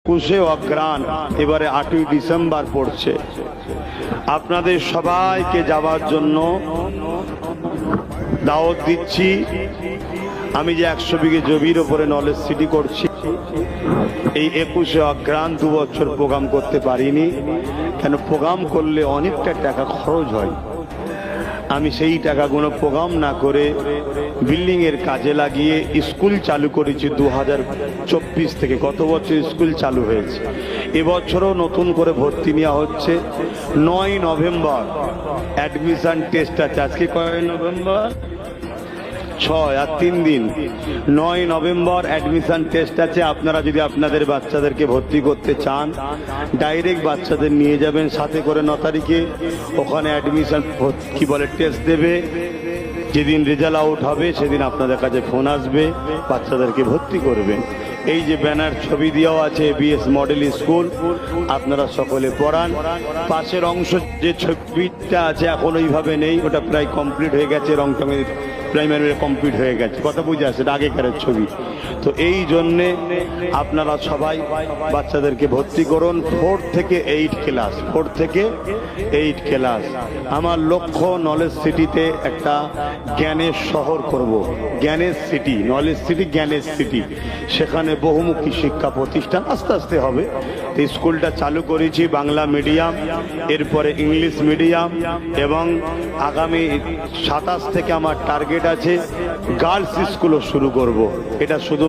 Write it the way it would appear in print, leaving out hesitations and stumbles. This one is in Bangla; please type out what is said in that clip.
21শে অগ্রহায়ণ এবারে 8ই ডিসেম্বর পড়ছে। আপনাদের সবাইকে যাওয়ার জন্য দাওয়াত দিচ্ছি। আমি যে 100 বিঘে জমির উপরে নলেজ সিটি করছি, এই 21শে অগ্রহায়ণ 2 বছর প্রোগ্রাম করতে পারিনি, কেন প্রোগ্রাম করলে অনেকটা টাকা খরচ হয়। আমি সেই টাকাগুলো প্রোগ্রাম না করে বিল্ডিং এর কাজে লাগিয়ে স্কুল চালু করেছি 2024 থেকে। গত বছর স্কুল চালু হয়েছে, এবছরও নতুন করে ভর্তি নেওয়া হচ্ছে। 9 নভেম্বর অ্যাডমিশন টেস্ট আছে। আজকে কয় নভেম্বর? 6 আর 3 দিন। 9 নভেম্বর অ্যাডমিশন টেস্ট আছে। আপনারা যদি আপনাদের বাচ্চাদেরকে ভর্তি করতে চান, ডাইরেক্ট বাচ্চাদের নিয়ে যাবেন সাথে করে 9 তারিখে। ওখানে অ্যাডমিশন কি বলে টেস্ট দেবে। যেদিন রেজাল্ট আউট হবে সেদিন আপনাদের কাছে ফোন আসবে, বাচ্চাদেরকে ভর্তি করবেন। এই যে ব্যানার ছবি দেওয়া আছে বিএস মডেল স্কুল, আপনারা সকলে পড়ান। পাশের অংশ যে ছবিটা আছে এখন ওইভাবে নেই, ওটা প্রায় কমপ্লিট হয়ে গেছে, রং টঙের প্রাইমারি কমপ্লিট হয়ে গেছে। কথা বুঝে আসে, আগেকারের ছবি। তো এই জন্যে আপনারা সবাই বাচ্চাদেরকে ভর্তি করুন। 4 থেকে 8 ক্লাস, 4 থেকে 8 ক্লাস। আমার লক্ষ্য নলেজ সিটিতে একটা জ্ঞানের শহর করব, জ্ঞানের সিটি, নলেজ সিটি জ্ঞানের সিটি। সেখানে বহুমুখী শিক্ষা প্রতিষ্ঠান আস্তে আস্তে হবে। তো স্কুলটা চালু করেছি বাংলা মিডিয়াম, এরপরে ইংলিশ মিডিয়াম, এবং আগামী 27 থেকে আমার টার্গেট আছে গার্লস স্কুলও শুরু করব। এটা শুধু